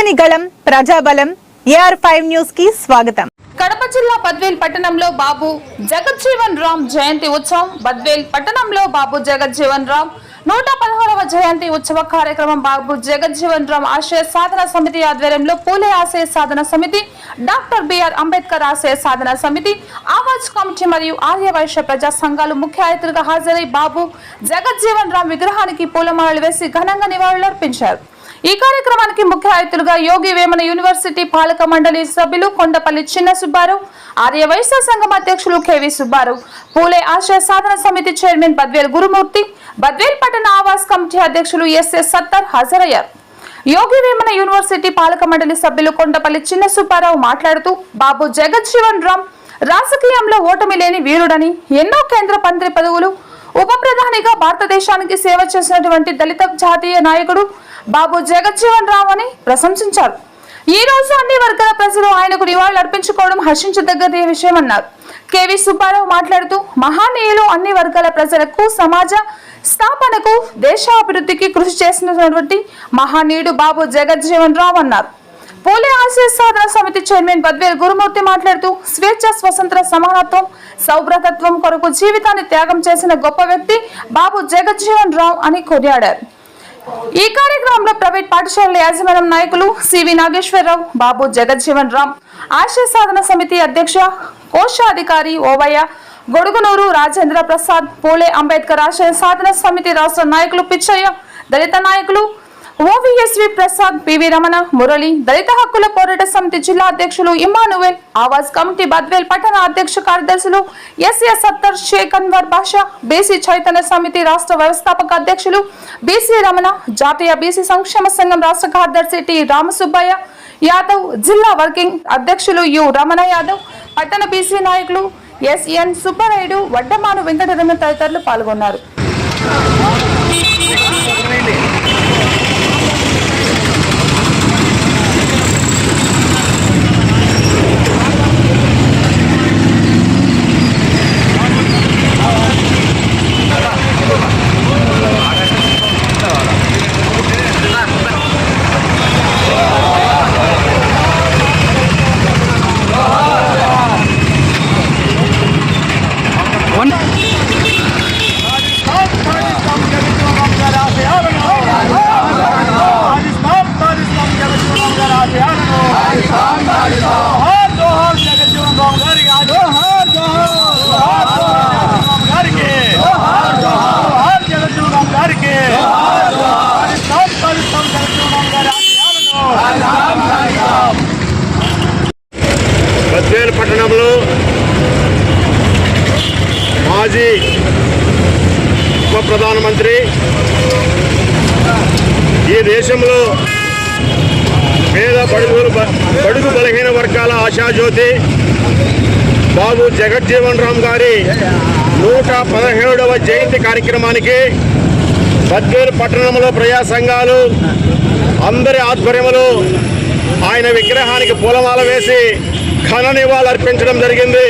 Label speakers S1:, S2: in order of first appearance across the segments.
S1: ప్రజాని గళం ప్రజాబలం AR5 news కి స్వాగతం.
S2: కడప జిల్లా బద్వేల్ పట్టణంలో బాబు జగజ్జీవన్ రామ్ జయంతి ఉత్సవం. బద్వేల్ పట్టణంలో బాబు జగజ్జీవన్ రామ్ 116వ జయంతి ఉత్సవ కార్యక్రమం బాబు జగజ్జీవన్ రామ్ ఆశయ సాధన సమితి ఆధ్వర్యంలో పూలే ఆశయ సాధన సమితి, డాక్టర్ బిఆర్ అంబేద్కర్ ఆశయ సాధన సమితి, ఆవాజ్ కమిటీ మరియు ఆర్యవైశ్య ప్రజా సంఘాలు ముఖ్య అతిథులుగా హాజరై బాబు జగజ్జీవన్ రామ్ విగ్రహానికి పూలమాలలు వేసి ఘనంగా నివాళులర్పించారు. ఈ కార్యక్రమానికి ముఖ్య అతిథులుగా యోగి వేమన యూనివర్సిటీ పాలక మండలి సభ్యులు కొండపల్లి చిన్న సుబ్బారావు, ఆర్యవైశ్య సంఘం అధ్యక్షులు కేవి సుబ్బారావు, పూలే ఆశయ సాధన సమితి చైర్మన్ బద్వేల్ గురుమూర్తి, బద్వేల్ పట్టణ ఆవాస్ కమిటీ అధ్యక్షులు ఎస్ఎస్ సత్తర్ హాజరయ్యారు. యోగి వేమన యూనివర్సిటీ పాలక మండలి సభ్యులు కొండపల్లి చిన్న సుబ్బారావు మాట్లాడుతూ బాబు జగజ్జీవన్ రామ్ రాజకీయంలో ఓటమి లేని వీరుడని, ఎన్నో కేంద్ర మంత్రి పదవులు, ఉప ప్రధానిగా భారతదేశానికి సేవ చేసినటువంటి దళిత జాతీయ నాయకుడు బాబు జగజ్జీవన్ రామ్ అని ప్రశంసించారు. ఈ రోజు అన్ని వర్గాల ప్రజలు ఆయనకు నివాళులు అర్పించుకోవడం హర్షించదగ్గ విషయమన్నారు. కేవి సుబ్బారావు మాట్లాడుతూ మహానీయులు అన్ని వర్గాల ప్రజలకు సమాజ స్థాపనకు, దేశాభివృద్ధికి కృషి చేసినటువంటి మహానీయుడు బాబు జగజ్జీవన్ రామ్ అన్నారు. పూలే ఆశయ సాధన సమితి చైర్మన్ బద్వేల్ గురుమూర్తి మాట్లాడుతూ స్వేచ్ఛ, స్వతంత్ర, సమానత్వం, సౌభ్రతత్వం కొరకు జీవితాన్ని త్యాగం చేసిన గొప్ప వ్యక్తి బాబు జగజ్జీవన్ రామ్ అని కొనియాడారు. ఈ కార్యక్రమంలో ప్రైవేట్ పాఠశాలల యాజమాన్యం నాయకులు సివి నాగేశ్వరరావు, బాబు జగజ్జీవన్ రామ్ ఆశయ సాధన సమితి అధ్యక్ష కోశాధికారి ఓవయ్య, గొడుగునూరు రాజేంద్ర ప్రసాద్, పూలే అంబేద్కర్ ఆశయ సాధన సమితి రాష్ట్ర నాయకులు పిచ్చయ్య, దళిత నాయకులు ఓవిఎస్వి ప్రసాద్, పివి రమణ, మురళి, దళిత హక్కుల పోరాట సమితి జిల్లా అధ్యక్షులు ఇమానువేల్, ఆవాజ్ కమిటీ బద్వేల్ పట్టణ అధ్యక్ష కార్యదర్శులు ఎస్ఎస్ సత్తర్, షేక్ అన్వర్ బాషా, బీసీ చైతన్య సమితి రాష్ట్ర వ్యవస్థాపక అధ్యక్షులు బీసీ రమణ, జాతీయ బీసీ సంక్షేమ సంఘం రాష్ట్ర కార్యదర్శి టి రామసుబ్బయ్య యాదవ్, జిల్లా వర్కింగ్ అధ్యక్షులు యు రమణ యాదవ్, పట్టణ బీసీ నాయకులు ఎస్ఎన్ సుబ్బరాయుడు, వడ్డమాను వెంకటరమణ తదితరులు పాల్గొన్నారు.
S3: బద్వేల్ పట్టణంలో మాజీ ఉప ప్రధానమంత్రి, ఈ దేశంలో పేద బడుగు బలహీన వర్గాల ఆశాజ్యోతి బాబు జగజ్జీవన్ రామ్ గారి 117వ జయంతి కార్యక్రమానికి బద్వేల్ పట్టణంలో ప్రజా సంఘాలు అందరి ఆధ్వర్యంలో ఆయన విగ్రహానికి పూలమాల వేసి ఘన నివాళులు అర్పించడం జరిగింది.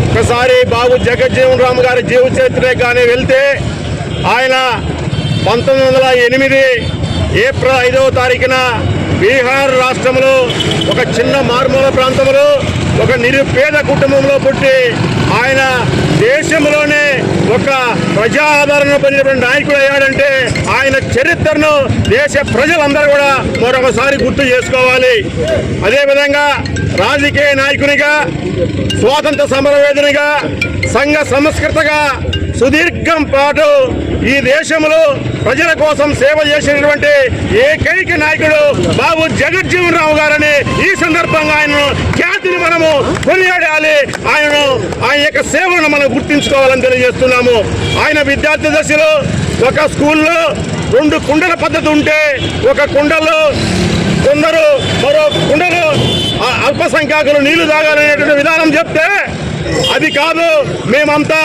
S3: ఒకసారి బాబు జగజ్జీవన్ రామ్ గారి జీవిత చరిత్ర కానీ వెళ్తే ఆయన 1908 ఏప్రిల్ 5వ తారీఖున బీహార్ రాష్ట్రంలో ఒక చిన్న మారుమూల ప్రాంతంలో ఒక నిరుపేద కుటుంబంలో పుట్టి ఆయన దేశంలోనే ఒక ప్రజా ఆదరణ పొందినటువంటి నాయకుడు అయ్యాడంటే ఆయన చరిత్రను దేశ ప్రజలందరూ కూడా మరొకసారి గుర్తు చేసుకోవాలి. అదేవిధంగా రాజకీయ నాయకునిగా, స్వాతంత్ర సమరవేదినిగా, సంఘ సంస్కృతగా సుదీర్ఘం పాటు ఈ దేశంలో ప్రజల కోసం సేవ చేసినటువంటి ఏకైక నాయకుడు బాబు జగజ్జీవన్ రామ్ గారని ఈ సందర్భంగా ఆయనను ఖ్యాతిని మనము కొనియాడాలి. ఆయన యొక్క సేవలను మనం గుర్తించుకోవాలని తెలియజేస్తున్నాము. ఆయన విద్యార్థి దశలో ఒక స్కూల్లో 2 కుండల పద్ధతి ఉంటే ఒక కుండలో కొందరు, మరో కుండలో అల్పసంఖ్యాకులు నీళ్లు తాగాలనేటువంటి విధానం చెప్తే అది కాదు, మేమంతా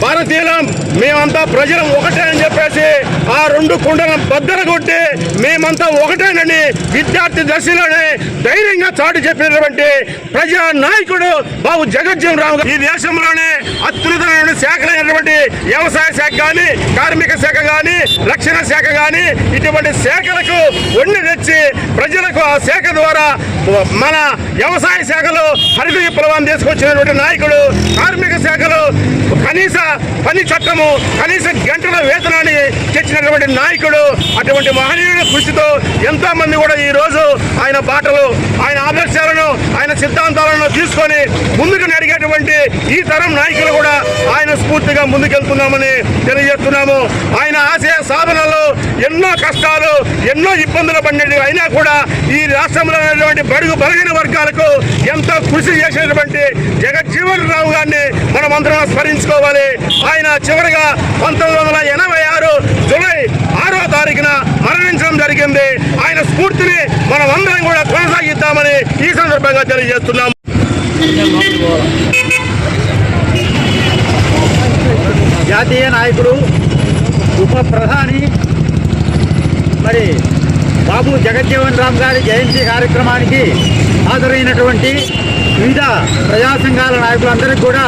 S3: భారతీయులం, మేమంతా ప్రజలం ఒకటే అని చెప్పేసి ఆ రెండు కుండలను బద్దలు కొట్టి మేమంతా ఒకటేనని విద్యార్థి దశలోనే ధైర్యంగా చాటి చెప్పినటువంటి ప్రజా నాయకుడు బాబు జగజ్జీవన్ రామ్ గారు. ఈ దేశంలోనే అత్యున్నతమైన శాఖలైనటువంటి వ్యవసాయ శాఖ కానీ, కార్మిక శాఖ కానీ, రక్షణ శాఖ కానీ ఇటువంటి శాఖలకు వండి తెచ్చి ప్రజలకు ఆ శాఖ ద్వారా మన వ్యవసాయ శాఖలో హరిత విప్లవాన్ని తీసుకొచ్చినటువంటి నాయకుడు, కార్మిక శాఖలో కనీస పని చట్టము, కనీస గంటల వేతనాన్ని తెచ్చినటువంటి నాయకుడు. అటువంటి మహనీయుడి కృషితో ఎంతో మంది కూడా ఈ రోజు ఆయన బాటలు, ఆయన ఆదర్శాలను, ఆయన సిద్ధాంతాలను తీసుకొని ముందుకు నడిగేటువంటి ఈ తరం నాయకులు కూడా ఆయన స్ఫూర్తిగా ముందుకెళ్తున్నామని తెలియజేస్తున్నాము. ఆయన ఆశయ సాధనలో ఎన్నో కష్టాలు, ఎన్నో ఇబ్బందులు పడినవి అయినా కూడా ఈ రాష్ట్రంలో ఉన్నటువంటి బడుగు బలహీన వర్గాలకు ఎంతో కృషి చేసినటువంటి జగజ్జీవన్ రామ్ గారిని మనం అందరం స్మరించుకోవాలి. ఆయన చివరిగా 1986 జూలై 6వ తారీఖున మరణించడం జరిగింది. ఆయన స్ఫూర్తిని మనం అందరం కూడా కొనసాగిద్దామని ఈ సందర్భంగా తెలియజేస్తున్నాం.
S4: జాతీయ నాయకుడు, ఉప ప్రధాని మరి బాబు జగజ్జీవన్ రామ్ గారి జయంతి కార్యక్రమానికి హాజరైనటువంటి వివిధ ప్రజా సంఘాల నాయకులందరికీ కూడా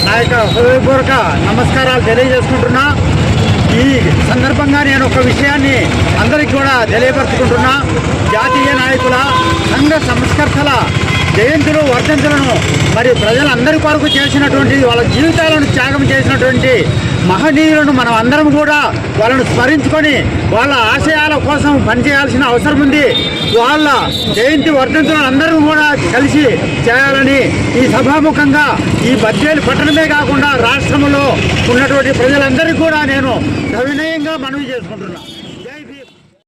S4: నా యొక్క హృదయపూర్వక నమస్కారాలు తెలియజేసుకుంటున్నా. ఈ సందర్భంగా నేను ఒక విషయాన్ని అందరికీ కూడా తెలియపరచుకుంటున్నా. జాతీయ నాయకుల, సంఘ సంస్కర్తల జయంతులు, వర్ధంతులను మరి ప్రజలందరి కొరకు చేసినటువంటి, వాళ్ళ జీవితాలను త్యాగం చేసినటువంటి మహనీయులను మనం అందరం కూడా వాళ్ళను స్మరించుకొని వాళ్ళ ఆశయాల కోసం పనిచేయాల్సిన అవసరం ఉంది. వాళ్ళ జయంతి వర్ధంతులను అందరం కూడా కలిసి చేయాలని ఈ సభాముఖంగా ఈ బద్వేలు పట్టణమే కాకుండా రాష్ట్రంలో ఉన్నటువంటి ప్రజలందరికీ కూడా నేను సవినయంగా మనవి చేసుకుంటున్నాను. జై భీమ్.